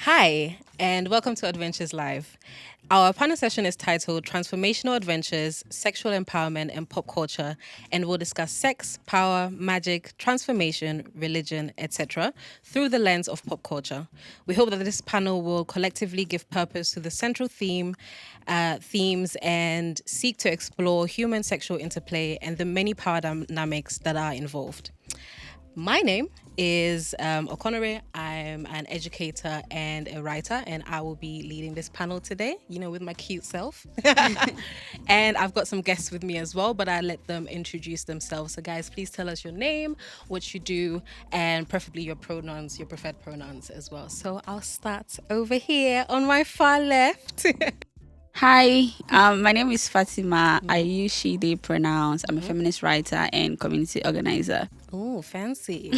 Hi, and welcome to Adventures Live. Our panel session is titled Transformational Adventures, Sexual Empowerment and Pop Culture, and we'll discuss sex, power, magic, transformation, religion, etc. through the lens of pop culture. We hope that this panel will collectively give purpose to the central themes and seek to explore human sexual interplay and the many power dynamics that are involved. My name is Okonore. I'm an educator and a writer, and I will be leading this panel today, with my cute self. And I've got some guests with me as well, but I'll let them introduce themselves. So guys, please tell us your name, what you do, and preferably your pronouns, your preferred pronouns as well. So I'll start over here on my far left. Hi, my name is Fatima. I use she, they pronouns. I'm a feminist writer and community organizer. Oh, fancy.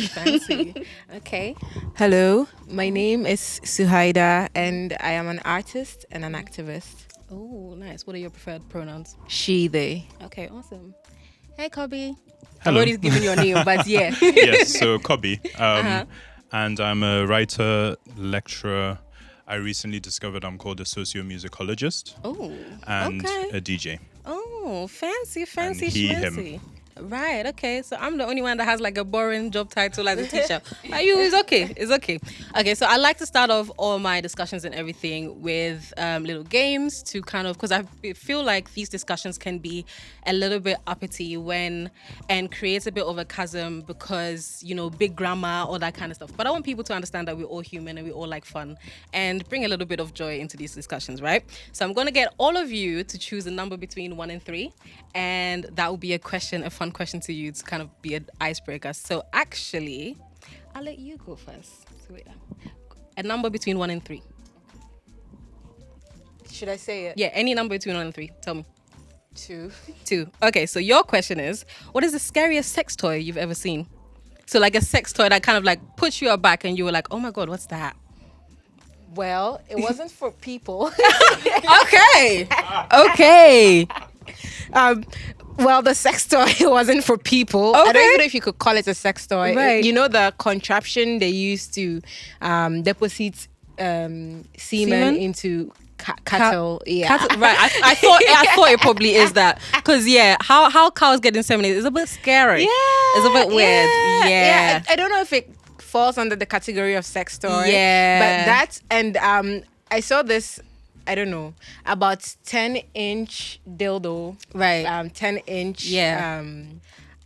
Okay. Hello, my name is Suhaida and I am an artist and an activist. Oh, nice. What are your preferred pronouns? She, they. Okay, awesome. Hey, Kobe. Hello. Nobody's giving your name, but yeah. Yes, so Kobe. And I'm a writer, lecturer. I recently discovered I'm called a socio-musicologist Oh, and okay. a DJ. Oh, fancy, And he, him. schmancy. Right, okay. So I'm the only one that has like a boring job title as a teacher. Are you? It's okay. Okay, so I like to start off all my discussions and everything with little games to kind of, because I feel like these discussions can be a little bit uppity and creates a bit of a chasm because, big grammar, all that kind of stuff. But I want people to understand that we're all human and we all like fun and bring a little bit of joy into these discussions, right? So I'm going to get all of you to choose a number between 1 and 3. And that will be a fun question to you to kind of be an icebreaker. So actually, I'll let you go first. So wait, a number between 1 and 3. Should I say it? Yeah, any number between 1 and 3. Tell me. 2. 2. Okay, so your question is, what is the scariest sex toy you've ever seen? So like a sex toy that kind of like puts you aback and you were like, oh my God, what's that? Well, it wasn't for people. Okay. Well, the sex toy wasn't for people. I don't even know if you could call it a sex toy. Right. You know the contraption they used to deposit semen into cattle. Cattle, right. I thought it probably is that. Because, how cows get inseminated is a bit scary. Yeah. It's a bit weird. Yeah. I don't know if it falls under the category of sex toy. Yeah. But that, and I saw this, I don't know, about 10-inch dildo. Right. 10-inch. Yeah.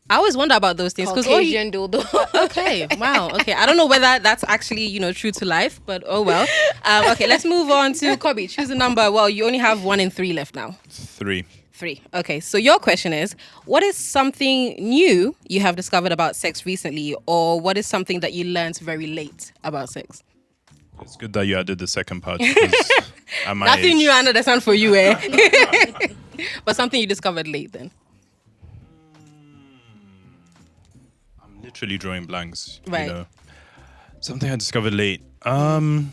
I always wonder about those things. Caucasian dildo. Okay. Wow. Okay. I don't know whether that's actually, true to life, but oh well. Okay, let's move on to Kobe. Choose a number. Well, you only have 1 and 3 left now. 3. 3. Okay, so your question is, what is something new you have discovered about sex recently, or what is something that you learned very late about sex? It's good that you added the second part because at my Nothing age, new under the sun for you, eh? But something you discovered late then. I'm literally drawing blanks. Right. Something I discovered late. You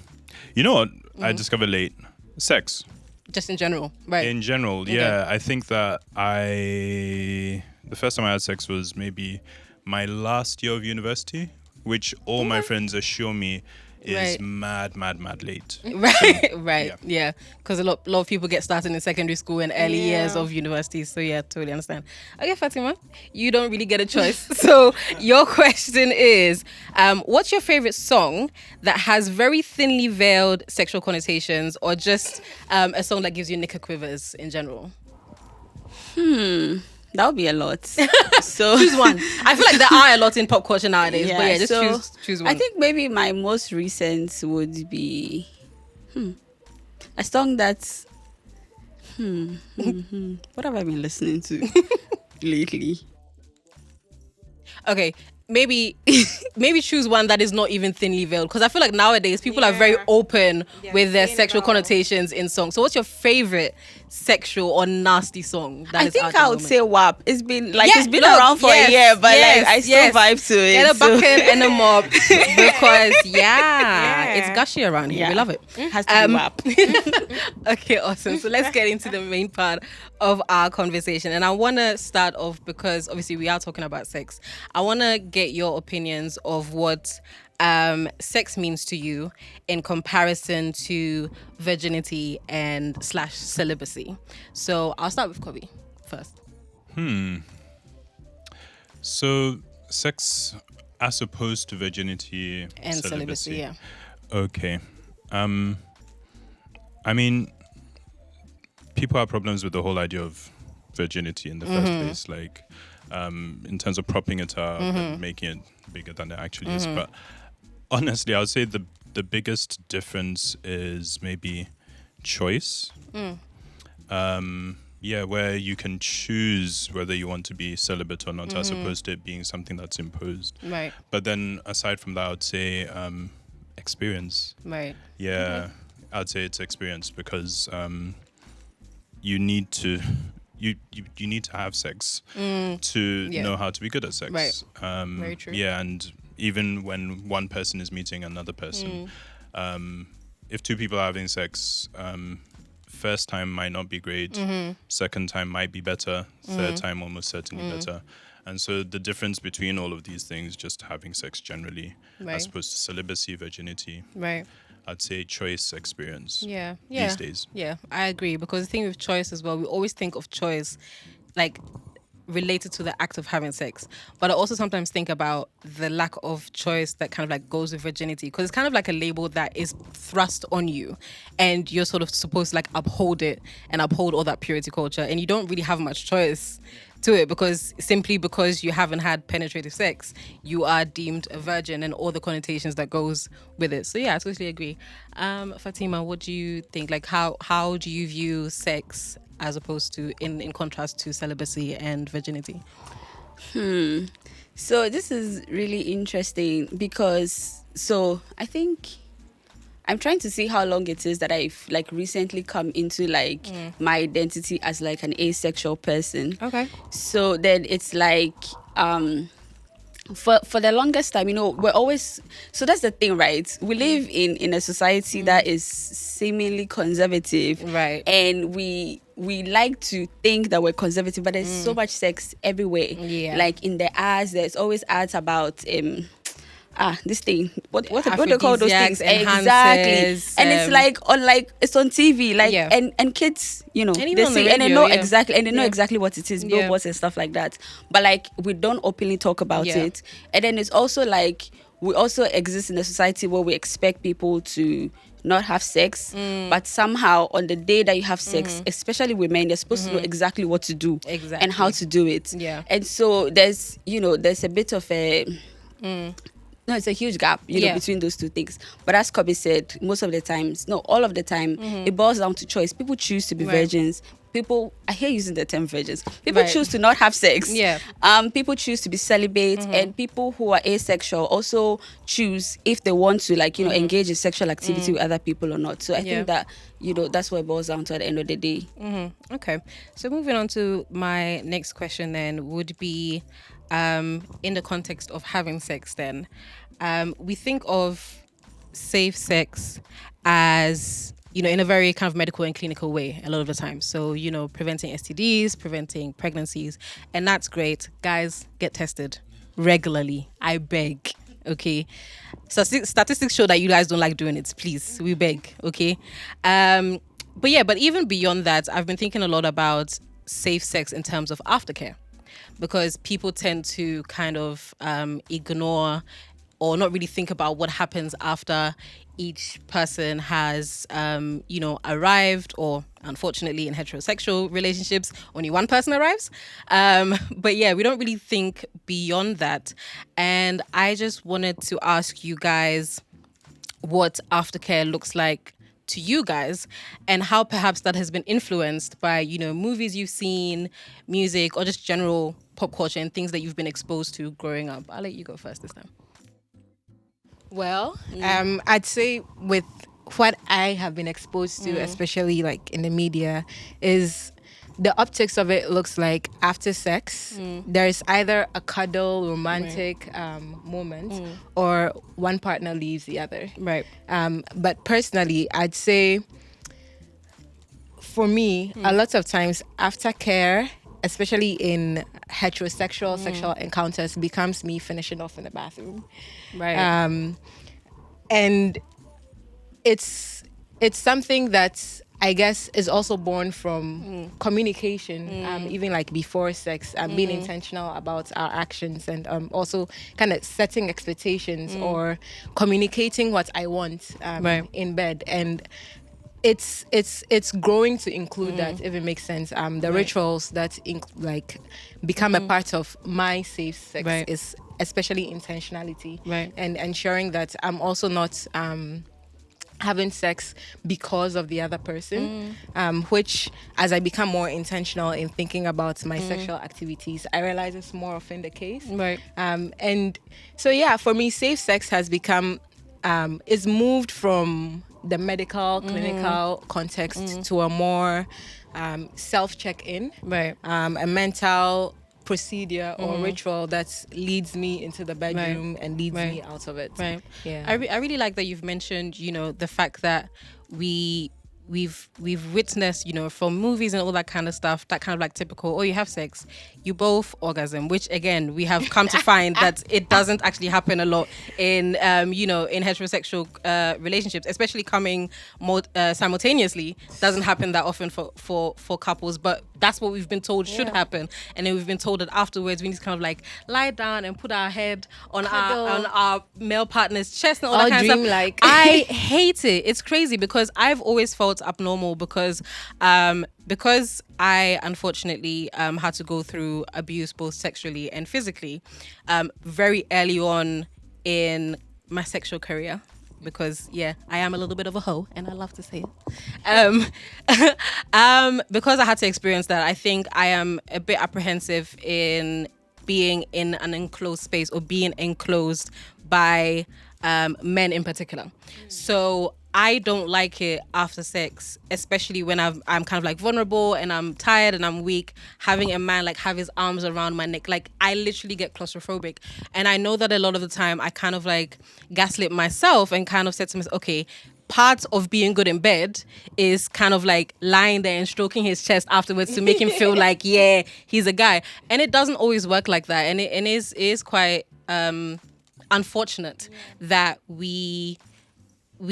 know what I discovered late? Sex. Just in general, right? In general, yeah. I think that the first time I had sex was maybe my last year of university, which all my friends assure me is Right. mad late. Right, yeah. Because a lot of people get started in secondary school and early years Yeah. of university. So yeah, totally understand. Okay, Fatima, you don't really get a choice. So your question is, what's your favorite song that has very thinly veiled sexual connotations, or just a song that gives you knicker quivers in general? That would be a lot. So Choose one. I feel like there are a lot in pop culture nowadays, but yeah, just so choose one. I think maybe my most recent would be a song that's what have I been listening to lately? Okay, maybe choose one that is not even thinly veiled, because I feel like nowadays people are very open with their saying sexual about- connotations in songs. So what's your favorite sexual or nasty song that I is think out at I the would moment? say WAP. It's been like Yeah, it's been look, around for yes, a year, but yes, like I still yes. vibe to it. Get a so bucket and a mop because it's gushy around here. We Yeah. love it. has to be WAP. Okay, awesome. So let's get into the main part of our conversation. And I want to start off because obviously we are talking about sex. I want to get your opinions of what sex means to you in comparison to virginity and / celibacy. So I'll start with Kobe first. So, sex as opposed to virginity And celibacy, yeah. Okay. I mean, people have problems with the whole idea of virginity in the first place, like in terms of propping it up and making it bigger than it actually is. But honestly, I would say the biggest difference is maybe choice. Where you can choose whether you want to be celibate or not, as opposed to it being something that's imposed. Right. But then, aside from that, I would say experience. Right. Yeah, I'd say it's experience because you need to you need to have sex to know how to be good at sex. Right. Very true. Yeah, and even when one person is meeting another person, if two people are having sex, first time might not be great, second time might be better, third time almost certainly better. And so the difference between all of these things, just having sex generally, as opposed to celibacy, virginity, Right. I'd say choice, experience. Yeah. These days. Yeah, I agree. Because the thing with choice as well, we always think of choice like related to the act of having sex. But I also sometimes think about the lack of choice that kind of like goes with virginity. Because it's kind of like a label that is thrust on you. And you're sort of supposed to like uphold it and uphold all that purity culture. And you don't really have much choice to it because you haven't had penetrative sex, you are deemed a virgin and all the connotations that goes with it. So yeah, I totally agree. Fatima, what do you think? Like how do you view sex as opposed to in contrast to celibacy and virginity? So this is really interesting because I think I'm trying to see how long it is that I've like recently come into like my identity as like an asexual person. Okay. So then it's like for the longest time, we're always, so that's the thing, right? We live in a society that is seemingly conservative, Right. and we like to think that we're conservative, but there's so much sex everywhere. Yeah. Like in the ads, there's always ads about this thing. What do you call those things? Aphrodisiacs, Exactly. enhancers, And it's like it's on TV, like Yeah. and kids, even they on the see and they radio, know yeah. exactly, and they know Yeah. exactly what it is, Yeah. billboards and stuff like that. But like we don't openly talk about Yeah. it. And then it's also like we also exist in a society where we expect people to not have sex, but somehow on the day that you have sex, especially women, they're supposed to know exactly what to do and how to do it. Yeah. And so there's a bit of a no, it's a huge gap, Yeah. between those two things. But as Kobe said, most of the times, no, all of the time, it boils down to choice. People choose to be Right. virgins. I hear using the term virgins. People Right. choose to not have sex. Yeah. People choose to be celibate, and people who are asexual also choose if they want to, engage in sexual activity with other people or not. So I Yeah. think that, that's what it boils down to at the end of the day. Okay. So moving on to my next question then would be in the context of having sex then. We think of safe sex as, in a very kind of medical and clinical way a lot of the time. So, preventing STDs, preventing pregnancies, and that's great. Guys, get tested regularly. I beg. Okay. Statistics show that you guys don't like doing it. Please, we beg. Okay. But even beyond that, I've been thinking a lot about safe sex in terms of aftercare, because people tend to kind of ignore or not really think about what happens after each person has, arrived, or unfortunately in heterosexual relationships, only one person arrives. But yeah, we don't really think beyond that. And I just wanted to ask you guys what aftercare looks like to you guys, and how perhaps that has been influenced by, movies you've seen, music, or just general pop culture and things that you've been exposed to growing up. I'll let you go first this time. Well, I'd say with what I have been exposed to, especially like in the media, is the optics of it looks like after sex, there's either a cuddle, romantic moment, or one partner leaves the other. Right. But personally, I'd say for me, a lot of times aftercare especially in heterosexual sexual encounters, becomes me finishing off in the bathroom. Right. And it's something that I guess is also born from communication, even like before sex, being intentional about our actions, and also kind of setting expectations or communicating what I want Right. in bed. And it's growing to include that, if it makes sense. The rituals that like become a part of my safe sex Right. is especially intentionality, Right. and ensuring that I'm also not having sex because of the other person, which, as I become more intentional in thinking about my sexual activities, I realize it's more often the case. Right. And so, yeah, for me, safe sex has become, is moved from the medical, clinical context to a more self-check-in, Right. a mental procedure or ritual that leads me into the bedroom and leads Right. me out of it. Right. Yeah. I really like that you've mentioned, the fact that we've witnessed, from movies and all that kind of stuff, that kind of like typical, oh, you have sex, you both orgasm, which again, we have come to find that it doesn't actually happen a lot in, in heterosexual relationships, especially coming more simultaneously, doesn't happen that often for couples, but that's what we've been told should happen. And then we've been told that afterwards we need to kind of like lie down and put our head on our male partner's chest and all All that kind of stuff. dreamlike. I hate it. It's crazy because I've always felt abnormal because I unfortunately had to go through abuse both sexually and physically very early on in my sexual career. Because I am a little bit of a hoe and I love to say it. Because I had to experience that, I think I am a bit apprehensive in being in an enclosed space or being enclosed by men in particular. So I don't like it after sex, especially when I'm kind of like vulnerable and I'm tired and I'm weak, having a man like have his arms around my neck. Like I literally get claustrophobic. And I know that a lot of the time I kind of like gaslit myself and kind of said to myself, okay, part of being good in bed is kind of like lying there and stroking his chest afterwards to make him feel like, yeah, he's a guy. And it doesn't always work like that. And it is quite unfortunate that we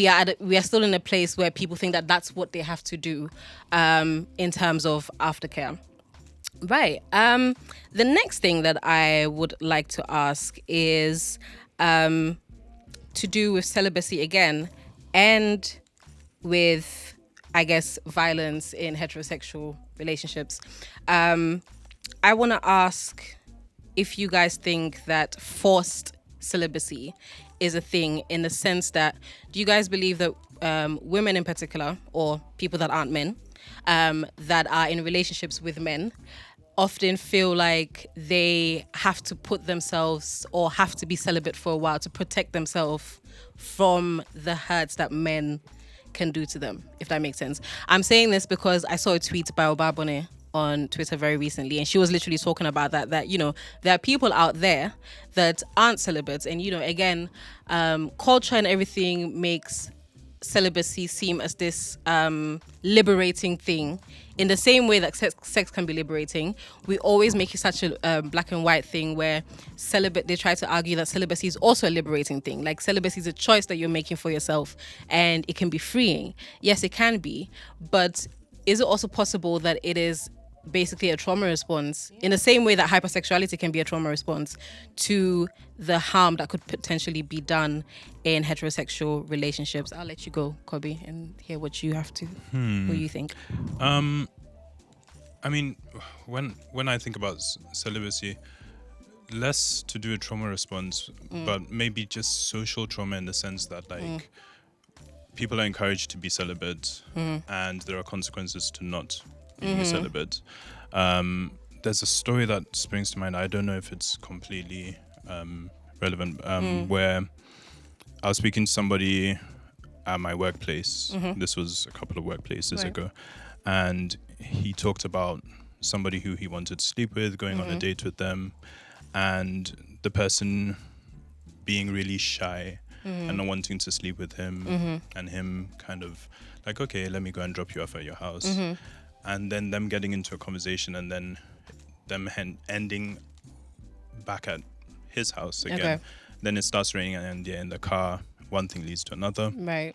are still in a place where people think that that's what they have to do in terms of aftercare. Right. The next thing that I would like to ask is to do with celibacy again and with, I guess, violence in heterosexual relationships. I want to ask if you guys think that forced celibacy is a thing, in the sense that, do you guys believe that women in particular, or people that aren't men, that are in relationships with men, often feel like they have to put themselves or have to be celibate for a while to protect themselves from the hurts that men can do to them, if that makes sense? I'm saying this because I saw a tweet by Obabone on Twitter very recently, and she was literally talking about that there are people out there that aren't celibates, and again, culture and everything makes celibacy seem as this liberating thing. In the same way that sex can be liberating, we always make it such a black and white thing where they try to argue that celibacy is also a liberating thing. Like celibacy is a choice that you're making for yourself and it can be freeing. Yes, it can be, but is it also possible that it is basically a trauma response, in the same way that hypersexuality can be a trauma response to the harm that could potentially be done in heterosexual relationships? I'll let you go, Kobe, and hear what you have to, what you think. I mean, when I think about celibacy, less to do with trauma response, but maybe just social trauma, in the sense that like people are encouraged to be celibate, and there are consequences to not being celibate. There's a story that springs to mind. I don't know if it's completely relevant, where I was speaking to somebody at my workplace. This was a couple of workplaces ago, and he talked about somebody who he wanted to sleep with, going on a date with them, and the person being really shy and not wanting to sleep with him, and him kind of like, okay, let me go and drop you off at your house. And then them getting into a conversation, and then them ending back at his house again. Okay. Then it starts raining, and they're in the car. One thing leads to another, Right.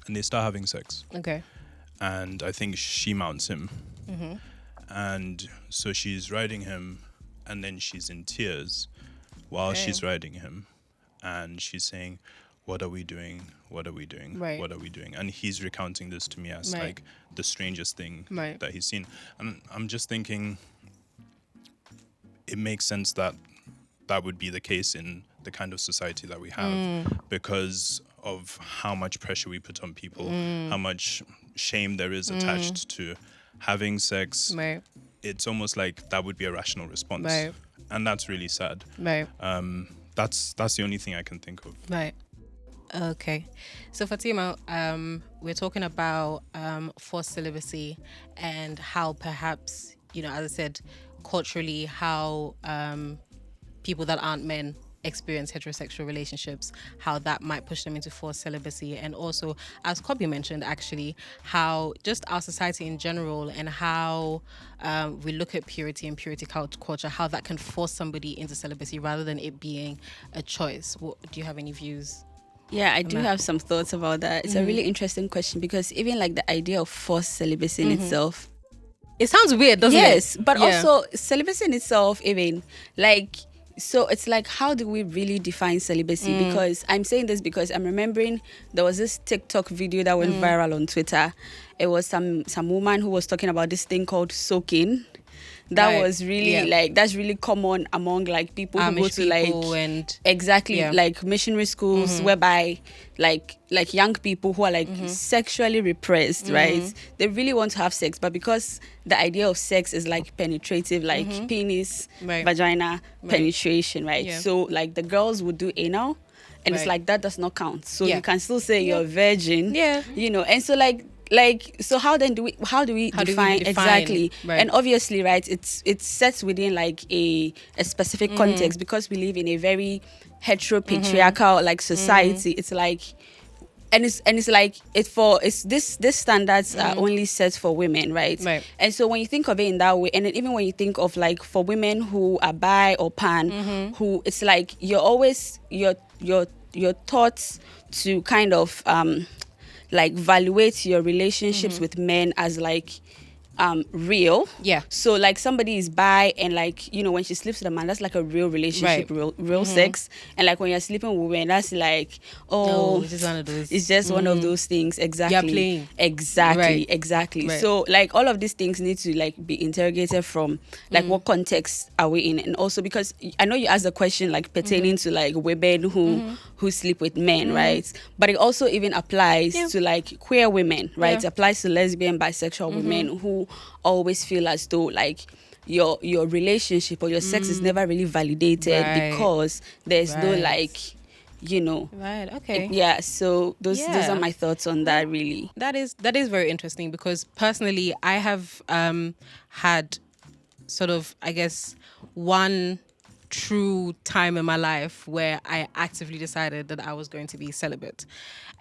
and they start having sex. Okay. And I think she mounts him. Mm-hmm. And so she's riding him, and then she's in tears while she's riding him. And she's saying, what are we doing? What are we doing? Right. What are we doing? And he's recounting this to me as Right. like the strangest thing Right. that he's seen. And I'm just thinking, it makes sense that that would be the case in the kind of society that we have because of how much pressure we put on people, how much shame there is attached to having sex. Right. It's almost like that would be a rational response. Right. And that's really sad. Right. That's the only thing I can think of. Right. Okay. So Fatima, we're talking about forced celibacy and how perhaps, as I said, culturally, how people that aren't men experience heterosexual relationships, how that might push them into forced celibacy. And also, as Kobe mentioned, actually, how just our society in general and how we look at purity and purity culture, how that can force somebody into celibacy rather than it being a choice. Do you have any views? Yeah, I do have some thoughts about that. It's a really interesting question because even like the idea of forced celibacy in itself. It sounds weird, doesn't it? Yes, but Yeah. also celibacy in itself, even like, so it's like, how do we really define celibacy? Because I'm saying this because I'm remembering there was this TikTok video that went viral on Twitter. It was some woman who was talking about this thing called soaking. That Right. was really like, that's really common among like people who go Amish to like people and exactly Yeah. like missionary schools whereby like young people who are like sexually repressed, right? They really want to have sex, but because the idea of sex is like penetrative, like penis, Right. vagina Right. penetration, right? Yeah. So like the girls would do anal, and it's Right. like that does not count. So Yeah. you can still say you're a virgin, Yeah. and so like so how do we define define? exactly? Right. And obviously, right, it's set within like a specific context because we live in a very heteropatriarchal like society. It's like and it's like this standards are only set for women, right? Right. And so when you think of it in that way, and then even when you think of like for women who are bi or pan, who it's like you're always your thoughts to kind of like evaluate your relationships with men as like real. Yeah. So like somebody is bi and like, when she sleeps with a man, that's like a real relationship, Right. real sex. And like when you're sleeping with women, that's like, it's just one of those. it's just one of those things. Exactly. You're playing. Exactly. Right. Exactly. Right. So like all of these things need to like be interrogated from like what context are we in, and also because I know you asked the question like pertaining to like women who sleep with men, right? But it also even applies to like queer women, right? Yeah. It applies to lesbian, bisexual women who always feel as though like your relationship or your sex is never really validated Right. because there's no Right. like Right. Okay. yeah, so those Yeah. are my thoughts on that really. That is very interesting because personally I have had sort of, I guess, one true time in my life where I actively decided that I was going to be celibate.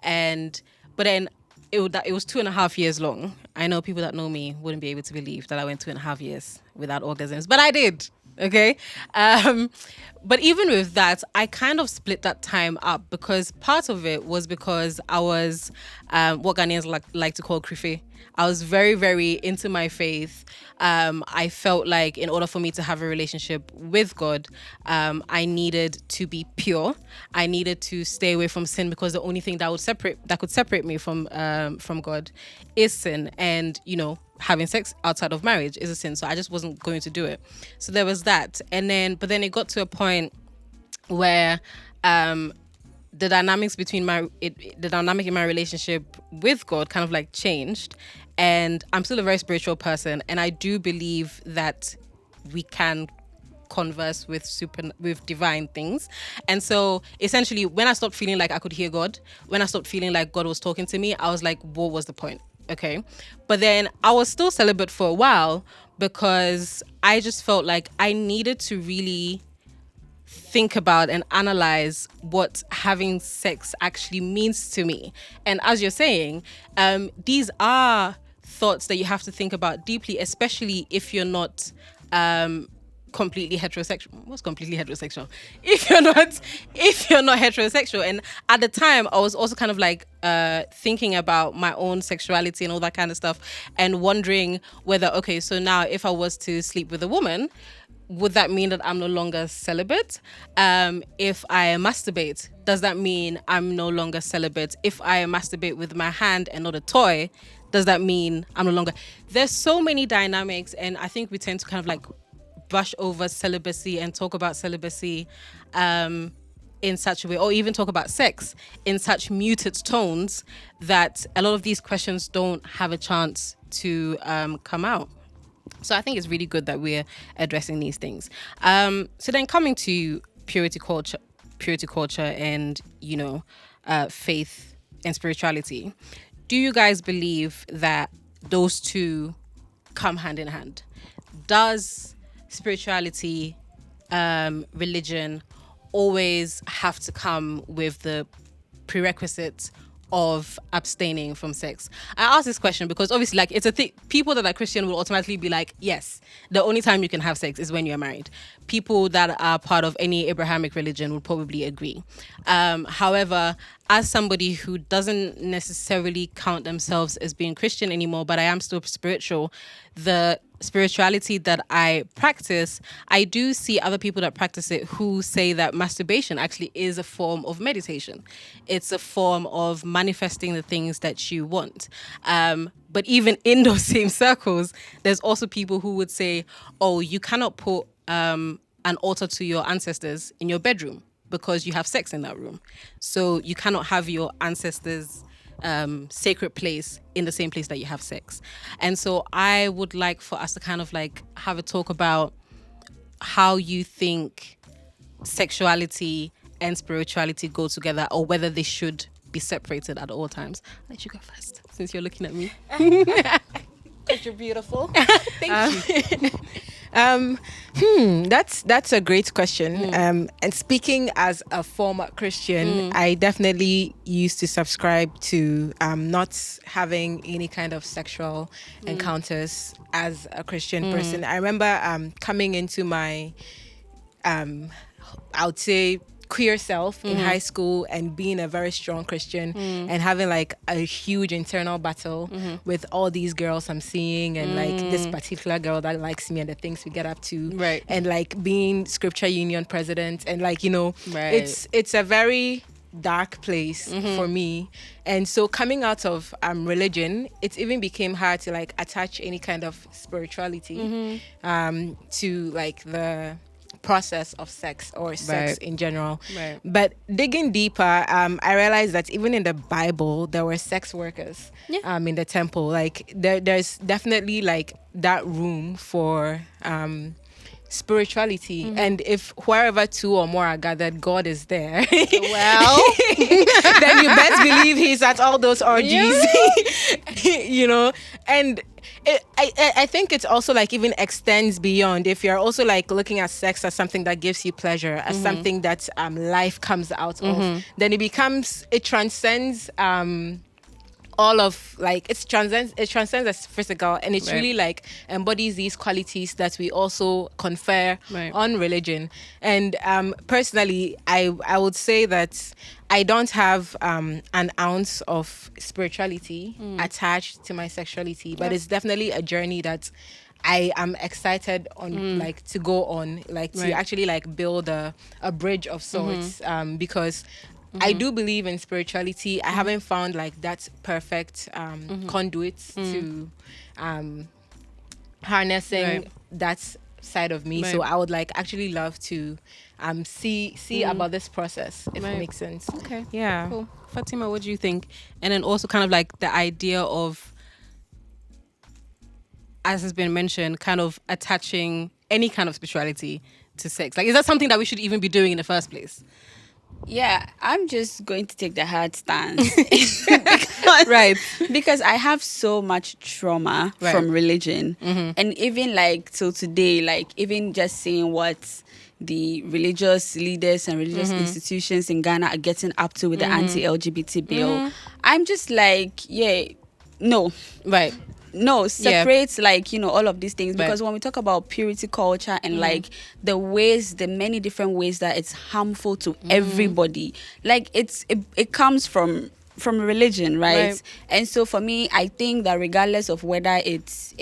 But then it was 2.5 years long. I know people that know me wouldn't be able to believe that I went 2.5 years without orgasms, but I did. Okay. But even with that, I kind of split that time up because part of it was because I was what Ghanaians like to call krife. I was very, very into my faith. I felt like in order for me to have a relationship with God, I needed to be pure. I needed to stay away from sin because the only thing that could separate me from God is sin. And having sex outside of marriage is a sin. So I just wasn't going to do it. So there was that. But then it got to a point where the dynamics the dynamic in my relationship with God kind of like changed. And I'm still a very spiritual person, and I do believe that we can converse with divine things. And so essentially when I stopped feeling like I could hear God, when I stopped feeling like God was talking to me, I was like, what was the point? Okay. But then I was still celibate for a while because I just felt like I needed to really think about and analyze what having sex actually means to me. And as you're saying, these are thoughts that you have to think about deeply, especially if you're not completely heterosexual. What's completely heterosexual? If you're not heterosexual. And at the time I was also kind of like thinking about my own sexuality and all that kind of stuff, and wondering whether, okay, so now if I was to sleep with a woman, would that mean that I'm no longer celibate? If I masturbate, does that mean I'm no longer celibate? If I masturbate with my hand and not a toy, does that mean I'm no longer? There's so many dynamics, and I think we tend to kind of like brush over celibacy and talk about celibacy in such a way, or even talk about sex in such muted tones, that a lot of these questions don't have a chance to come out. So I think it's really good that we're addressing these things. So then coming to purity culture and, faith and spirituality, do you guys believe that those two come hand in hand? Does spirituality, religion always have to come with the prerequisite of abstaining from sex? I ask this question because obviously, like, it's a thing. People that are Christian will automatically be like, yes, the only time you can have sex is when you're married. People that are part of any Abrahamic religion will probably agree. However, as somebody who doesn't necessarily count themselves as being Christian anymore, but I am still spiritual, the spirituality that I practice, I do see other people that practice it who say that masturbation actually is a form of meditation. It's a form of manifesting the things that you want. But even in those same circles, there's also people who would say, oh, you cannot put an altar to your ancestors in your bedroom because you have sex in that room. So you cannot have your ancestors' sacred place in the same place that you have sex. And so I would like for us to kind of like have a talk about how you think sexuality and spirituality go together, or whether they should be separated at all times. I'll let you go first, since you're looking at me. Because you're beautiful. Thank you. That's a great question. And speaking as a former Christian, I definitely used to subscribe to not having any kind of sexual encounters as a Christian person. I remember coming into my, I would say, queer self in high school and being a very strong Christian and having like a huge internal battle with all these girls I'm seeing and like this particular girl that likes me and the things we get up to, Right. and like being scripture union president, and like, Right. it's a very dark place for me. And so coming out of religion, it even became hard to like attach any kind of spirituality to like the process of sex or sex Right. in general. Right. But digging deeper, I realized that even in the Bible there were sex workers in the temple. Like there's definitely like that room for spirituality, and if wherever two or more are gathered, God is there. Well, Then you best believe he's at all those orgies. And I think it's also like even extends beyond. If you're also like looking at sex as something that gives you pleasure, as something that life comes out of, then it transcends all of like it transcends as physical, and it's Right. really like embodies these qualities that we also confer Right. on religion. And personally, I would say that I don't have an ounce of spirituality attached to my sexuality, but it's definitely a journey that I am excited on, like to go on, like to Right. actually like build a bridge of sorts, because I do believe in spirituality. I haven't found like that perfect conduit to harnessing Right. that side of me. Right. So I would like actually love to see about this process, if Right. it makes sense. okay. Yeah. Cool. Fatima, what do you think? And then also kind of like the idea of, as has been mentioned, kind of attaching any kind of spirituality to sex. Like, is that something that we should even be doing in the first place? Yeah, I'm just going to take the hard stance. because, Right. Because I have so much trauma Right. from religion. And even like till today, like even just seeing what the religious leaders and religious institutions in Ghana are getting up to with the anti-LGBT bill, I'm just like, yeah, no. Right. no, separate like, you know, all of these things, because when we talk about purity culture and like the many different ways that it's harmful to everybody, like it comes from religion, right? And so for me, I think that regardless of whether it's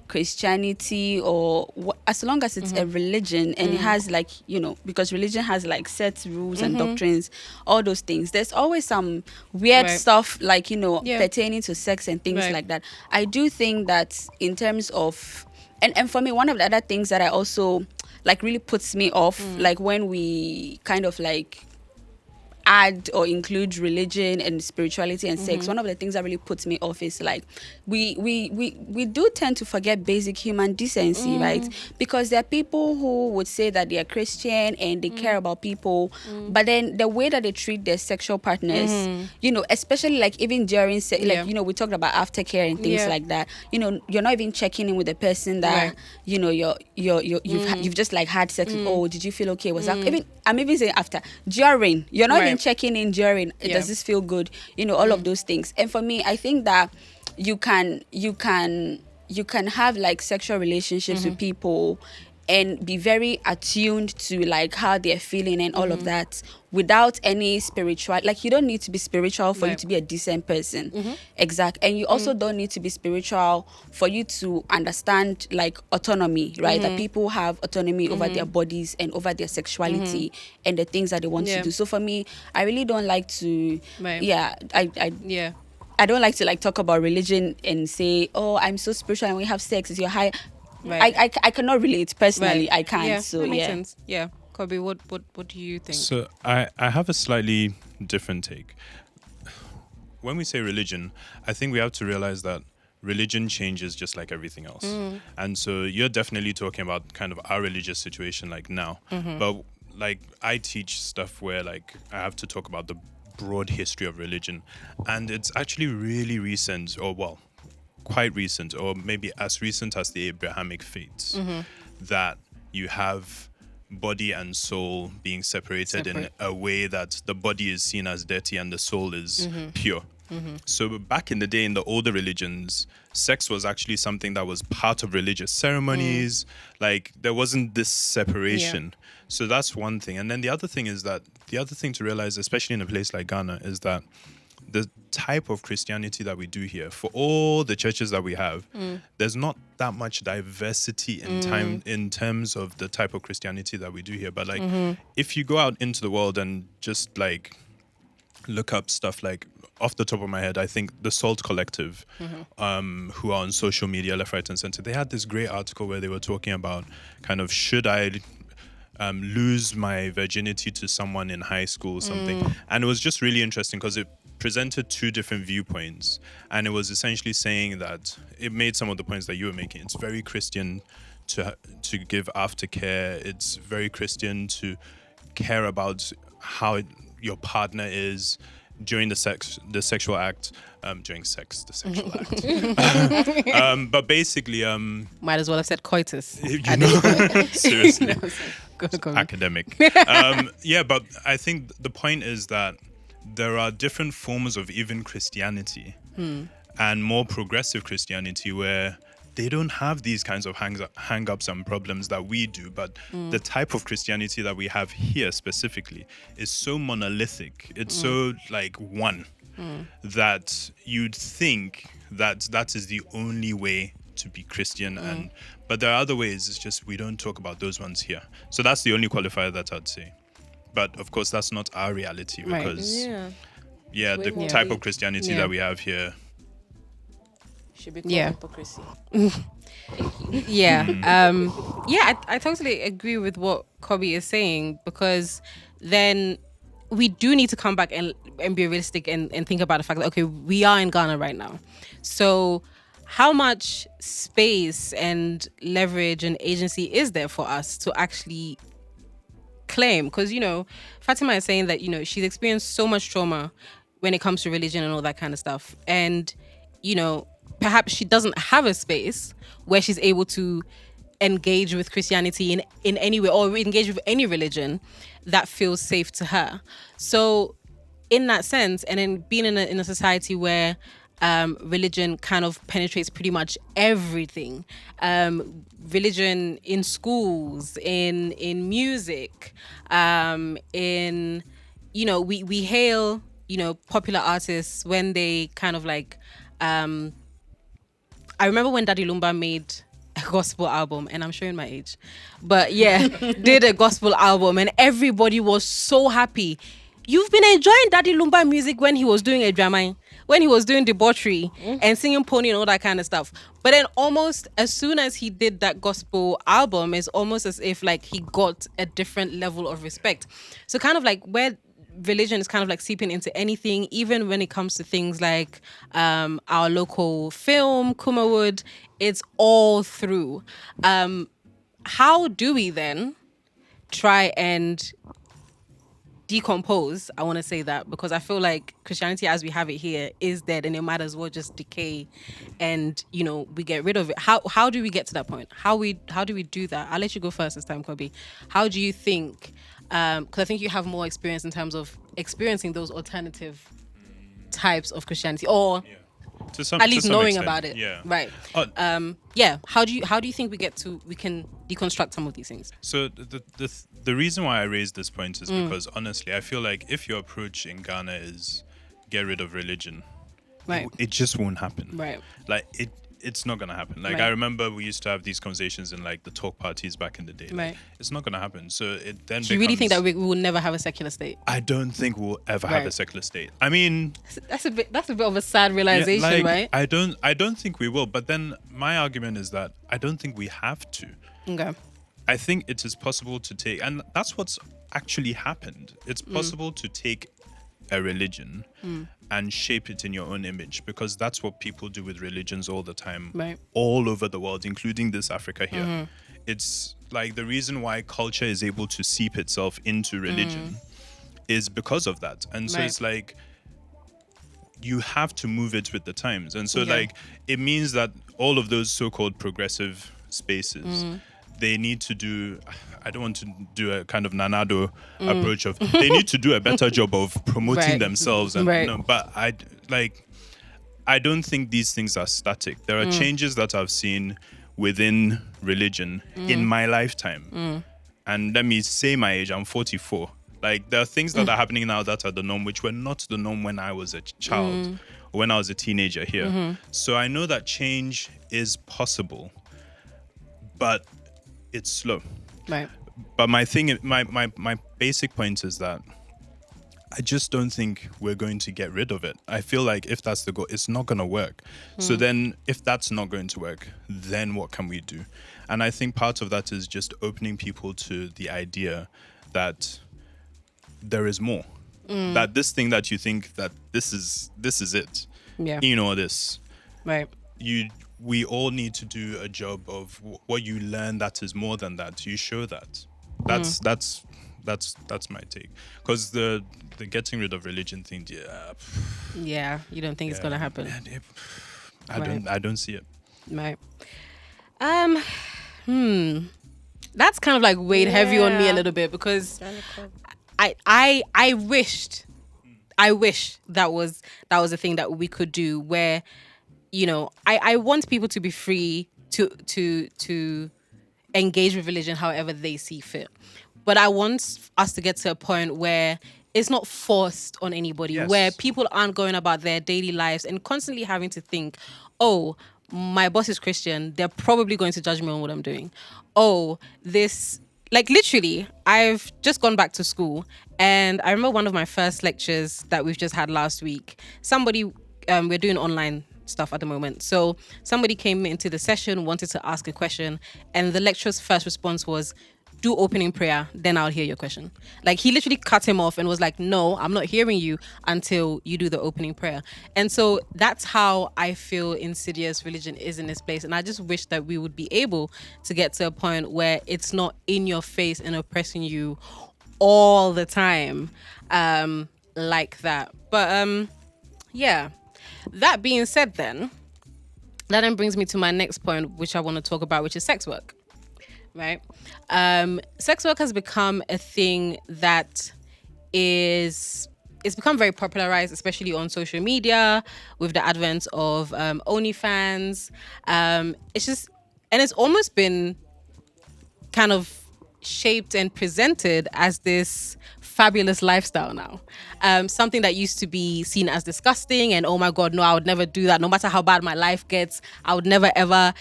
Christianity or as long as it's a religion and it has like, you know, because religion has like set rules and doctrines, all those things, there's always some weird stuff like, you know, pertaining to sex and things like that. I do think that in terms of and for me, one of the other things that I also like really puts me off, like when we kind of like add or include religion and spirituality and sex, one of the things that really puts me off is like we do tend to forget basic human decency, right? Because there are people who would say that they are Christian and they care about people, but then the way that they treat their sexual partners, you know, especially like even during like, you know, we talked about aftercare and things like that, you know, you're not even checking in with the person that you know you've just like had sex with. Oh, did you feel okay? Was that even, I'm even saying after, during, you're not even checking in during, does this feel good, you know, all of those things. And for me, I think that you can have like sexual relationships with people and be very attuned to like how they're feeling and all of that without any spiritual, like you don't need to be spiritual for you to be a decent person. And you also don't need to be spiritual for you to understand like autonomy, right? That people have autonomy over their bodies and over their sexuality and the things that they want to do. So for me, I really don't like to I don't like to like talk about religion and say, oh, I'm so spiritual and we have sex, is your high. I cannot relate personally. I can't. Yeah, so that makes sense. Yeah, Kobe, what do you think? So I have a slightly different take. When we say religion, I think we have to realize that religion changes just like everything else. And so you're definitely talking about kind of our religious situation like now. But like I teach stuff where like I have to talk about the broad history of religion, and it's actually really recent, or well, quite recent, or maybe as recent as the Abrahamic faiths, that you have body and soul being separated in a way that the body is seen as dirty and the soul is pure. So back in the day, in the older religions, sex was actually something that was part of religious ceremonies. Like there wasn't this separation. So that's one thing. And then the other thing to realize, especially in a place like Ghana, is that the type of Christianity that we do here, for all the churches that we have, there's not that much diversity in terms of the type of Christianity that we do here. But like, if you go out into the world and just like look up stuff like, off the top of my head, I think the Salt Collective, who are on social media, left, right, and center, they had this great article where they were talking about kind of, should I lose my virginity to someone in high school or something? And it was just really interesting because it presented two different viewpoints, and it was essentially saying that it made some of the points that you were making. It's very Christian to give aftercare. It's very Christian to care about how your partner is during the sexual act, but basically, might as well have said coitus. You know, seriously, Go. Academic. But I think the point is that there are different forms of even Christianity and more progressive Christianity where they don't have these kinds of hang-ups and problems that we do. But the type of Christianity that we have here specifically is so monolithic. It's so like one that you'd think that is the only way to be Christian. But there are other ways. It's just we don't talk about those ones here. So that's the only qualifier that I'd say. But of course, that's not our reality because the type of Christianity that we have here should be called hypocrisy. I totally agree with what Kobe is saying, because then we do need to come back and be realistic and think about the fact that, okay, we are in Ghana right now. So how much space and leverage and agency is there for us to actually claim? Because, you know, Fatima is saying that, you know, she's experienced so much trauma when it comes to religion and all that kind of stuff. And, you know, perhaps she doesn't have a space where she's able to engage with Christianity in any way, or engage with any religion that feels safe to her. So in that sense, and then being in a society where religion kind of penetrates pretty much everything. Religion in schools, in music, in, you know, we hail, you know, popular artists when they kind of like, I remember when Daddy Lumba made a gospel album, and I'm showing my age, but yeah, did a gospel album, and everybody was so happy. You've been enjoying Daddy Lumba music when he was doing a drama, when he was doing debauchery and singing pony and all that kind of stuff. But then almost as soon as he did that gospel album, it's almost as if like he got a different level of respect. So kind of like where religion is kind of like seeping into anything, even when it comes to things like our local film, Kumawood, it's all through. How do we then try and decompose? I want to say that because I feel like Christianity as we have it here is dead, and it might as well just decay, and you know, we get rid of it. How do we get to that point? How do we do that? I'll let you go first this time, Kobe. How do you think? Because I think you have more experience in terms of experiencing those alternative types of Christianity, or at least knowing extent, about it. yeah. Right. How do you think we can deconstruct some of these things? So the reason why I raised this point is because honestly, I feel like if your approach in Ghana is get rid of religion, Right. it just won't happen. Right. Like it's not gonna happen. Like Right. I remember we used to have these conversations in like the talk parties back in the day. Like, Right. it's not gonna happen. So it then. Do you really think that we will never have a secular state? I don't think we'll ever have Right. a secular state. I mean, That's a bit of a sad realization, like, right? I don't think we will. But then my argument is that I don't think we have to. Okay. I think it is possible to take, and that's what's actually happened. It's possible to take a religion and shape it in your own image, because that's what people do with religions all the time, Right. all over the world, including this Africa here. It's like the reason why culture is able to seep itself into religion is because of that. And so Right. it's like you have to move it with the times. And so Yeah. like it means that all of those so-called progressive spaces, they need to do, I don't want to do a kind of Nanado approach of, they need to do a better job of promoting Right. themselves. And Right. no, but I don't think these things are static. There are changes that I've seen within religion in my lifetime. And let me say my age, I'm 44. Like there are things that are happening now that are the norm, which were not the norm when I was a child or when I was a teenager here. So I know that change is possible, but it's slow. Right. But my basic point is that I just don't think we're going to get rid of it. I feel like if that's the goal, it's not going to work. So then if that's not going to work, then what can we do? And I think part of that is just opening people to the idea that there is more. That this thing that you think that this is it. Yeah. You know this. Right. We all need to do a job of what you learn that is more than that. You show that. That's my take. Because the getting rid of religion thing, Yeah. You don't think it's gonna happen? I don't see it. Right. That's kind of like weighed heavy on me a little bit, because I wish that was a thing that we could do, where, you know, I want people to be free to engage with religion however they see fit. But I want us to get to a point where it's not forced on anybody, Yes. where people aren't going about their daily lives and constantly having to think, oh, my boss is Christian, they're probably going to judge me on what I'm doing. Oh, this, like literally, I've just gone back to school, and I remember one of my first lectures that we've just had last week. Somebody, we're doing online stuff at the moment. So somebody came into the session, wanted to ask a question, and the lecturer's first response was, do opening prayer, then I'll hear your question. Like he literally cut him off and was like, no, I'm not hearing you until you do the opening prayer. And so that's how I feel insidious religion is in this place. And I just wish that we would be able to get to a point where it's not in your face and oppressing you all the time, like that. But yeah, that being said, then that then brings me to my next point, which I want to talk about, which is sex work. Right? Sex work has become a thing that is it's become very popularized, especially on social media with the advent of OnlyFans. It's just, and it's almost been kind of shaped and presented as this fabulous lifestyle now. Something that used to be seen as disgusting and, oh my God, no, I would never do that. No matter how bad my life gets, I would never ever,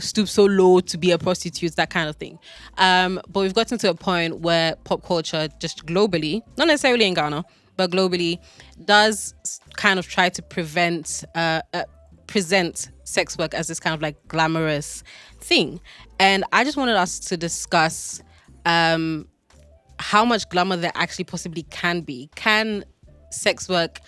stoop so low to be a prostitute, that kind of thing. But we've gotten to a point where pop culture, just globally, not necessarily in Ghana, but globally, does kind of try to present sex work as this kind of like glamorous thing. And I just wanted us to discuss how much glamour there actually possibly can be. Can sex work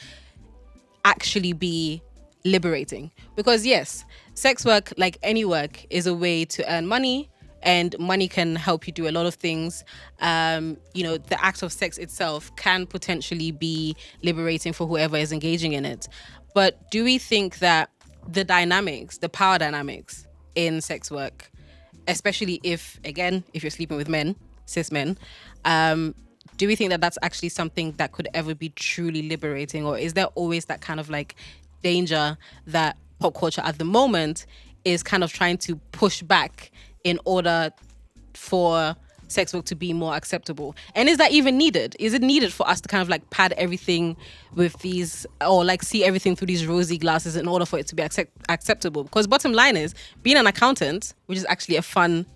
actually be liberating? Because yes, sex work, like any work, is a way to earn money, and money can help you do a lot of things. The act of sex itself can potentially be liberating for whoever is engaging in it. But do we think that the power dynamics in sex work, especially if you're sleeping with men, cis men, do we think that that's actually something that could ever be truly liberating? Or is there always that kind of like danger that pop culture at the moment is kind of trying to push back in order for sex work to be more acceptable? And is that even needed? Is it needed for us to kind of like pad everything with these, or like see everything through these rosy glasses in order for it to be acceptable? Because bottom line is, being an accountant, which is actually a fun,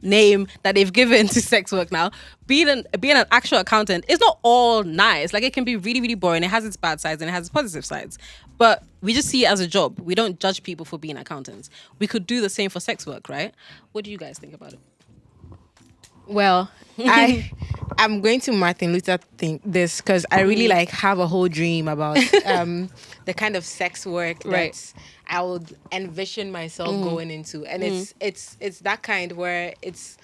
name that they've given to sex work now, being an actual accountant is not all nice. Like, it can be really, really boring. It has its bad sides and it has its positive sides. But we just see it as a job. We don't judge people for being accountants. We could do the same for sex work, right? What do you guys think about it? Well, I'm going to Martin Luther think this, because I really have a whole dream about the kind of sex work that I would envision myself going into, and it's that kind where it's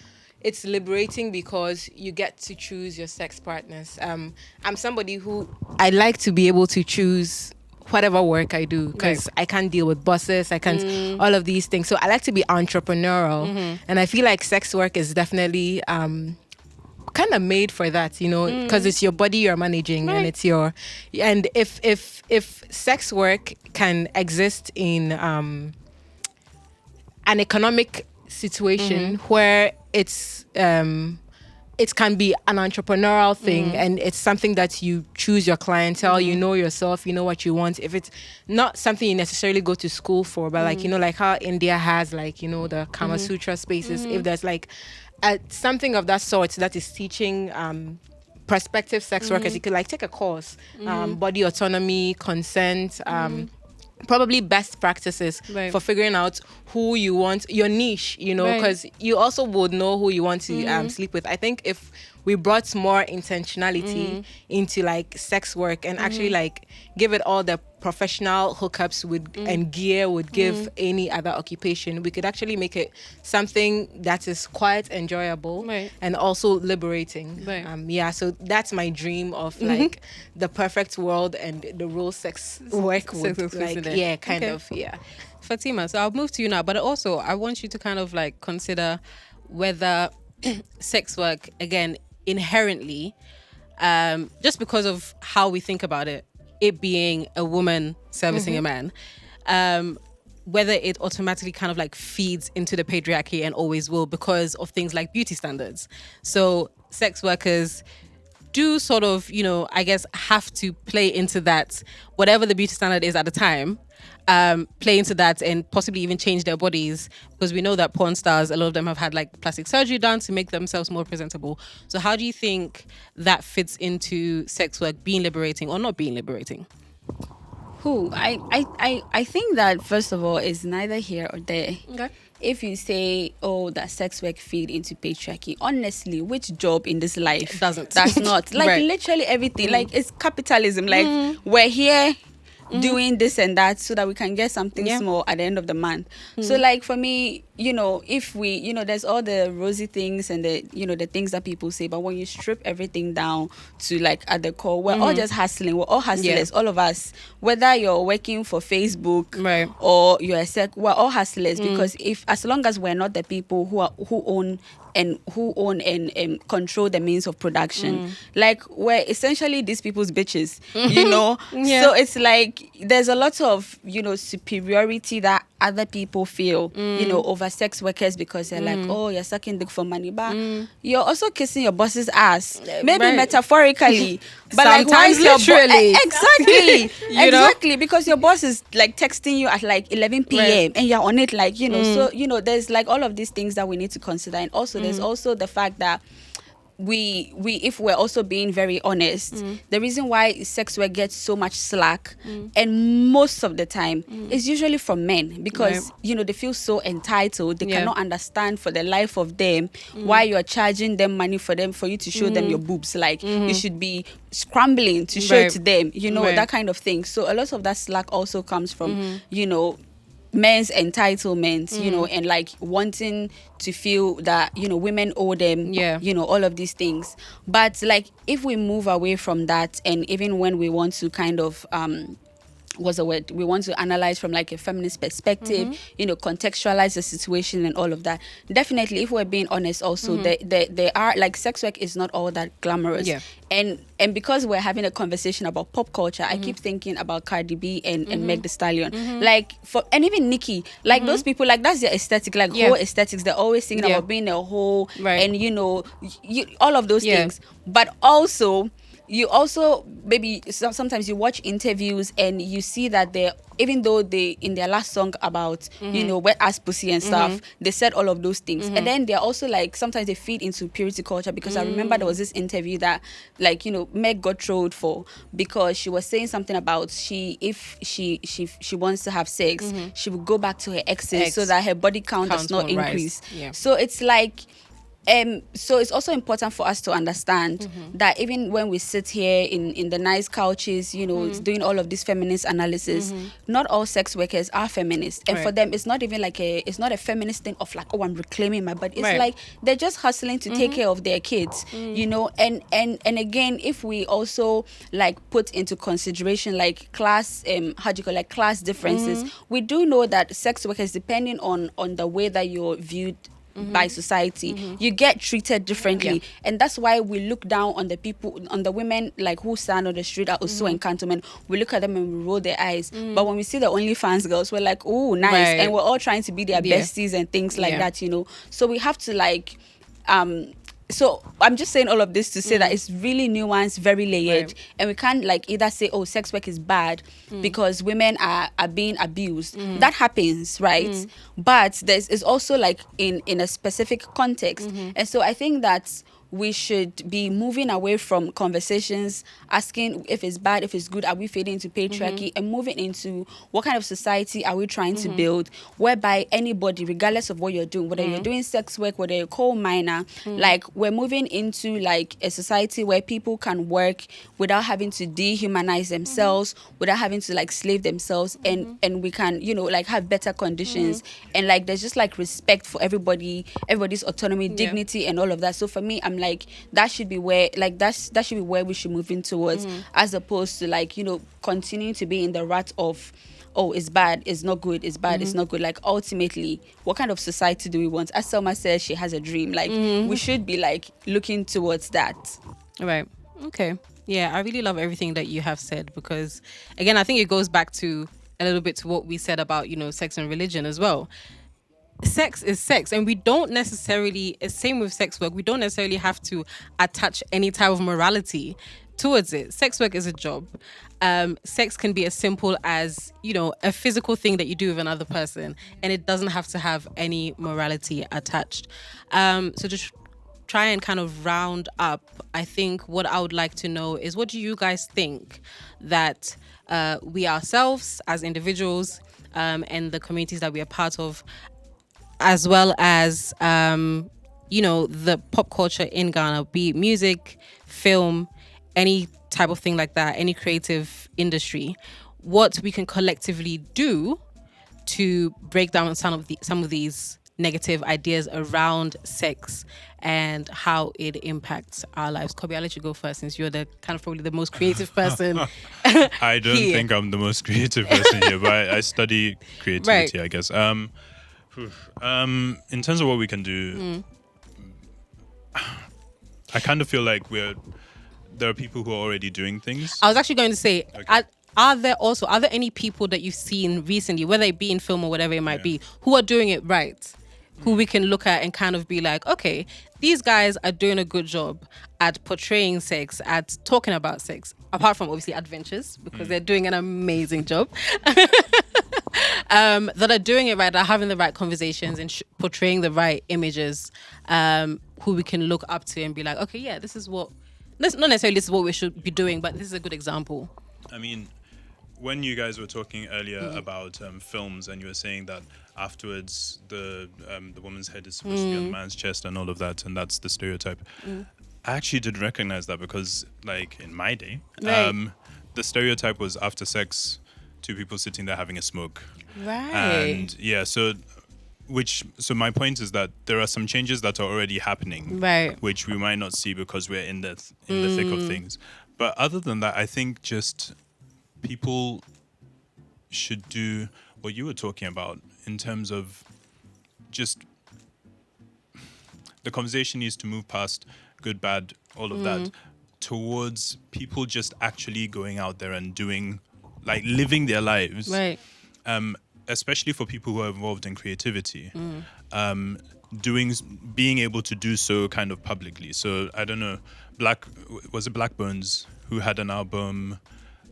liberating because you get to choose your sex partners. I'm somebody who I like to be able to choose whatever work I do, because I can't deal with bosses, I can't all of these things. So I like to be entrepreneurial, and I feel like sex work is definitely kind of made for that, because it's your body you're managing, and it's and if sex work can exist in an economic situation where it can be an entrepreneurial thing, and it's something that you choose your clientele, you know yourself, you know what you want. If it's not something you necessarily go to school for, but like how India has the Kama Sutra spaces, if there's something of that sort that is teaching prospective sex workers, you could take a course, body autonomy, consent, probably best practices for figuring out who you want, your niche, because you also would know who you want to sleep with. I think if we brought more intentionality into sex work and actually give it all the professional hookups and gear would give any other occupation, we could actually make it something that is quite enjoyable and also liberating. So that's my dream of the perfect world, and the role sex work would Fatima, so I'll move to you now, but also I want you to kind of consider whether sex work, again, inherently, just because of how we think about it being a woman servicing a man, whether it automatically kind of feeds into the patriarchy and always will, because of things like beauty standards. So sex workers do sort of, I guess, have to play into that, whatever the beauty standard is at the time, play into that and possibly even change their bodies, because we know that porn stars, a lot of them have had plastic surgery done to make themselves more presentable. So how do you think that fits into sex work being liberating or not being liberating? I think that, first of all, it's neither here or there. Okay. If you say, that sex work feed into patriarchy, honestly, which job in this life doesn't? That's not. Literally everything. It's capitalism. We're here doing this and that so that we can get something small at the end of the month. So for me, if we, there's all the rosy things and the, the things that people say, but when you strip everything down to at the core, we're all just hustling. We're all hustlers, all of us. Whether you're working for Facebook or you're we're all hustlers, because as long as we're not the people who own who own and control the means of production. Like, we're essentially these people's bitches, you know. Yeah. So it's like there's a lot of, you know, superiority that other people feel, you know, over sex workers, because they're like, oh, you're sucking dick for money, but you're also kissing your boss's ass, maybe Right. metaphorically, but like, why is Sometimes your literally. exactly You know? exactly, because your boss is like texting you at like 11 p.m. Right. and you're on it, like, you know. So, you know, there's like all of these things that we need to consider. And also there's also the fact that we if we're also being very honest, the reason why sex work gets so much slack, and most of the time, is usually from men, because Right. you know, they feel so entitled. They Yeah. cannot understand for the life of them why you're charging them money for you to show them your boobs. Like, you should be scrambling to show it Right. to them, you know, Right. that kind of thing. So a lot of that slack also comes from, you know, men's entitlement, you know, and like wanting to feel that, you know, women owe them, Yeah. you know, all of these things. But like, if we move away from that, and even when we want to kind of what's the word, we want to analyze from like a feminist perspective, you know, contextualize the situation and all of that, definitely, if we're being honest also, there are like, sex work is not all that glamorous. Yeah. And because we're having a conversation about pop culture, I keep thinking about Cardi B and Meg Thee Stallion, like, and even Nicki, like, those people, like, that's their aesthetic, like, Yeah. whole aesthetics. They're always singing Yeah. about being a whole, Right. and you know, all of those Yeah. things. But also, you also maybe sometimes you watch interviews and you see that they, even though they, in their last song about, you know, wet ass pussy and stuff, they said all of those things. And then they're also like, sometimes they feed into purity culture, because I remember there was this interview that, like, you know, Meg got trolled for, because she was saying something about if she wants to have sex, she would go back to her exes so that her body count does Count not won't rise. increase. Yeah. So it's like, so it's also important for us to understand that even when we sit here in the nice couches, you know, doing all of this feminist analysis, not all sex workers are feminists. And for Right. them, it's not even like it's not a feminist thing of like, oh, I'm reclaiming my body. It's Right. like they're just hustling to take care of their kids, you know. And again, if we also like put into consideration like class, how do you call, like, class differences, we do know that sex workers, depending on the way that you're viewed by society, you get treated differently. Yeah. And that's why we look down on the people, on the women like who stand on the street at Osu and Cantonment. We look at them and we roll their eyes, but when we see the OnlyFans girls, we're like, oh, nice. Right. And we're all trying to be their Yeah. besties and things like Yeah. that, you know. So we have to like so I'm just saying all of this to say that it's really nuanced, very layered. Right. And we can't like either say, oh, sex work is bad because women are being abused. That happens, right? But it's also like in a specific context. And so I think that we should be moving away from conversations asking if it's bad, if it's good, are we fading into patriarchy, and moving into what kind of society are we trying to build, whereby anybody, regardless of what you're doing, whether you're doing sex work, whether you're a coal miner, like, we're moving into like a society where people can work without having to dehumanize themselves, without having to like slave themselves, and we can, you know, like, have better conditions, and like there's just like respect for everybody's autonomy, dignity, and all of that. So for me, I'm like, that should be where, like, that should be where we should move in towards, as opposed to like, you know, continuing to be in the rut of, oh, it's bad, it's not good, it's bad, it's not good. Like, ultimately, what kind of society do we want? As Selma says, she has a dream. Like, we should be like looking towards that. Right. Okay. Yeah, I really love everything that you have said, because again, I think it goes back to a little bit to what we said about, you know, sex and religion as well. Sex is sex, and we don't necessarily, same with sex work, we don't necessarily have to attach any type of morality towards it. Sex work is a job. Sex can be as simple as, you know, a physical thing that you do with another person, and it doesn't have to have any morality attached. So just try and kind of round up, I think what I would like to know is, what do you guys think that we ourselves as individuals and the communities that we are part of, as well as, you know, the pop culture in Ghana, be it music, film, any type of thing like that, any creative industry, what we can collectively do to break down some of these negative ideas around sex and how it impacts our lives. Kobe, I'll let you go first, since you're the kind of probably the most creative person. I don't Here. think I'm the most creative person here, but I study creativity, Right. I guess. In terms of what we can do, I kind of feel like there are people who are already doing things. I was actually going to say, Okay. are there any people that you've seen recently, whether it be in film or whatever it might Yeah. be, who are doing it right? Who we can look at and kind of be like, okay, these guys are doing a good job at portraying sex, at talking about sex, apart from obviously Adventures, because they're doing an amazing job. That are doing it right, that are having the right conversations and portraying the right images, who we can look up to and be like, okay, yeah, this is what, not necessarily this is what we should be doing, but this is a good example. I mean, when you guys were talking earlier about films, and you were saying that afterwards the woman's head is supposed to be on the man's chest and all of that, and that's the stereotype. I actually did recognize that because, like, in my day, Right. the stereotype was after sex, two people sitting there having a smoke. Right. And yeah, so my point is that there are some changes that are already happening, Right. which we might not see because we're in the thick of things. But other than that, I think just people should do what you were talking about in terms of just the conversation needs to move past good, bad, all of that, towards people just actually going out there and doing, like, living their lives. Right. Especially for people who are involved in creativity, being able to do so kind of publicly. So I don't know, was it Black Bones who had an album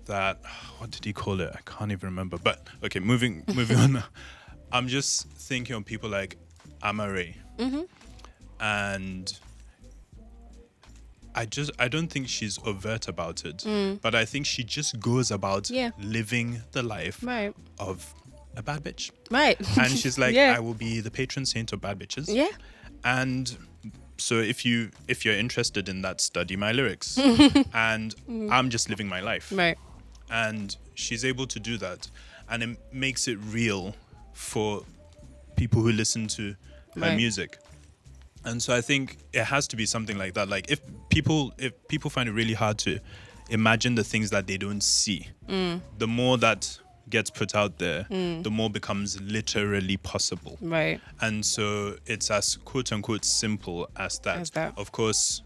that, what did he call it? I can't even remember. But okay, moving on. I'm just thinking of people like Amare, and I don't think she's overt about it, but I think she just goes about living the life Right. of a bad bitch. Right. And she's like, Yeah. I will be the patron saint of bad bitches. Yeah. And so if you're interested in that, study my lyrics. And I'm just living my life. Right. And she's able to do that. And it makes it real for people who listen to her Right. music. And so I think it has to be something like that. Like if people find it really hard to imagine the things that they don't see, the more that gets put out there, the more becomes literally possible. Right. And so it's as quote unquote simple as that. As that. Of course,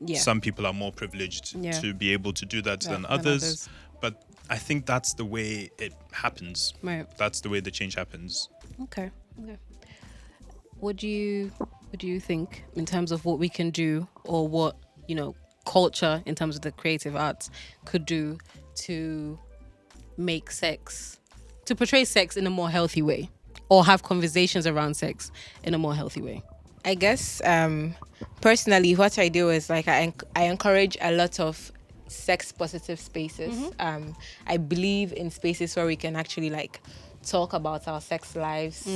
Yeah. some people are more privileged Yeah. to be able to do that than others. But I think that's the way it happens. Right. That's the way the change happens. Okay. What do you think in terms of what we can do, or what, culture in terms of the creative arts could do to make sex, to portray sex in a more healthy way, or have conversations around sex in a more healthy way? I guess personally, what I do is like I encourage a lot of sex positive spaces. I believe in spaces where we can actually like talk about our sex lives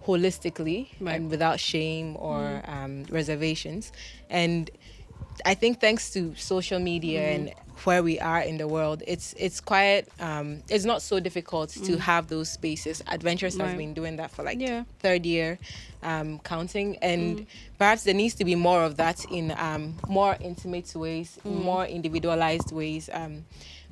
holistically and without shame or reservations. And I think thanks to social media and where we are in the world, it's quite it's not so difficult to have those spaces. Adventures has been doing that for like third year counting, and perhaps there needs to be more of that in more intimate ways, more individualized ways.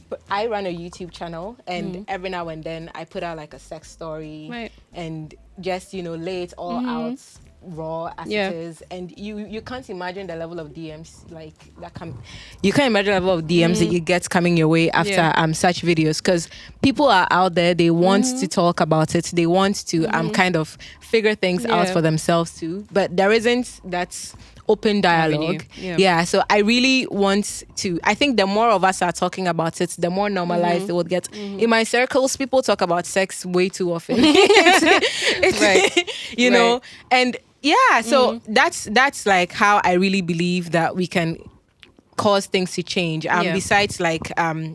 But I run a YouTube channel, and every now and then I put out like a sex story and just lay it all out raw as it is, and you can't imagine the level of DMs like that you can't imagine the level of DMs that you get coming your way after such videos, because people are out there, they want to talk about it, they want to kind of figure things out for themselves too, but there isn't that open dialogue. So I really want to, I think the more of us are talking about it, the more normalized it will get. In my circles, people talk about sex way too often. You know, and so that's like how I really believe that we can cause things to change. Besides like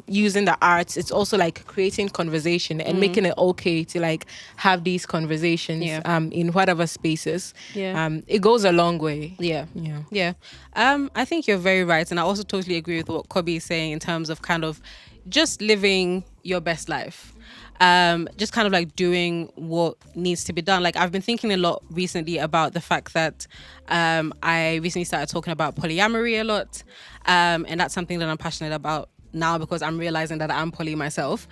using the arts, it's also like creating conversation and making it okay to like have these conversations in whatever spaces. It goes a long way. I think you're very right, and I also totally agree with what Kobe is saying in terms of kind of just living your best life. Just kind of like doing what needs to be done. Like I've been thinking a lot recently about the fact that I recently started talking about polyamory a lot, and that's something that I'm passionate about now because I'm realizing that I'm poly myself.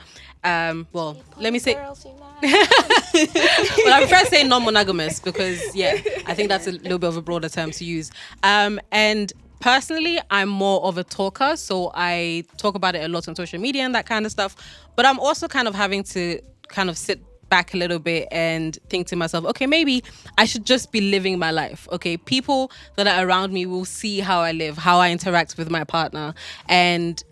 Well, let me say. Well, I prefer saying non-monogamous because, I think that's a little bit of a broader term to use. And personally, I'm more of a talker, so I talk about it a lot on social media and that kind of stuff. But I'm also kind of having to kind of sit back a little bit and think to myself, okay, maybe I should just be living my life. Okay, people that are around me will see how I live, how I interact with my partner, and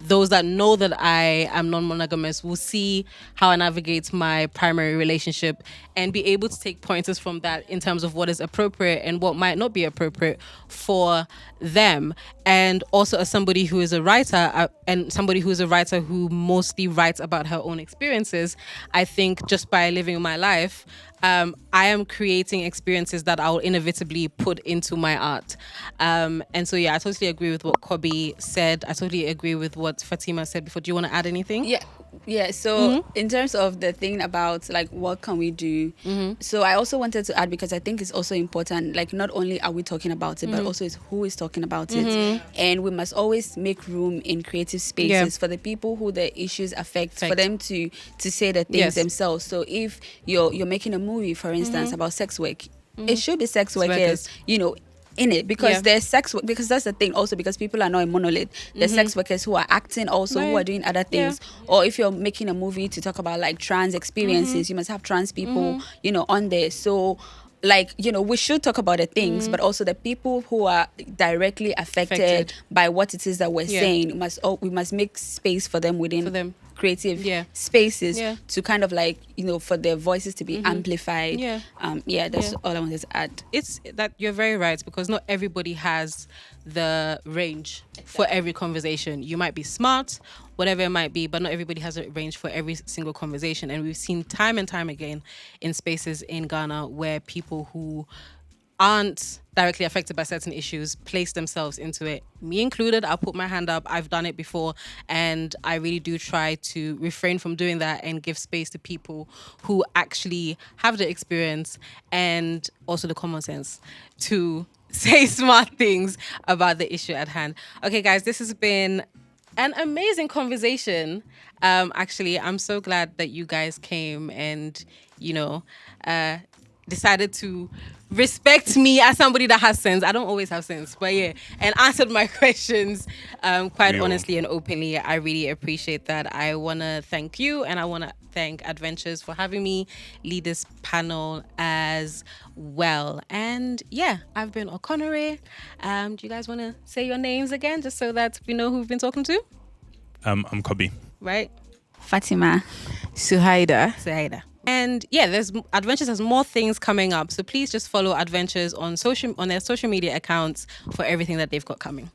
those that know that I am non-monogamous will see how I navigate my primary relationship and be able to take pointers from that in terms of what is appropriate and what might not be appropriate for them. And also, as somebody who is a writer and somebody who is a writer who mostly writes about her own experiences, I think just by living my life, I am creating experiences that I will inevitably put into my art. And so, I totally agree with what Kobe said. I totally agree with what Fatima said before. Do you want to add anything? Yeah. So in terms of the thing about like what can we do, so I also wanted to add, because I think it's also important, like not only are we talking about it, but also it's who is talking about it, and we must always make room in creative spaces for the people who the issues affect. For them to say the things themselves. So if you're making a movie, for instance, about sex work, it should be sex workers, in it, because there's sex work, because that's the thing also, because people are not a monolith. There's sex workers who are acting also, who are doing other things. Or if you're making a movie to talk about like trans experiences, you must have trans people on there. So like, we should talk about the things, but also the people who are directly affected by what it is that we're saying. We must make space for them within creative spaces to kind of like, for their voices to be amplified. That's all I wanted to add. It's that you're very right, because not everybody has the range for every conversation. You might be smart, whatever it might be, but not everybody has a range for every single conversation. And we've seen time and time again in spaces in Ghana where people who aren't directly affected by certain issues place themselves into it. Me included, I'll put my hand up. I've done it before, and I really do try to refrain from doing that and give space to people who actually have the experience and also the common sense to say smart things about the issue at hand. Okay, guys, this has been an amazing conversation. Actually, I'm so glad that you guys came and, decided to respect me as somebody that has sense. I don't always have sense, but and answered my questions quite honestly and openly. I really appreciate that. I want to thank you, and I want to thank Adventures for having me lead this panel as well. And I've been Okonore. Do you guys want to say your names again, just so that we know who we've been talking to? I'm Kobe. Right? Fatima. Suhaida. And there's Adventures has more things coming up. So please just follow Adventures on their social media accounts for everything that they've got coming.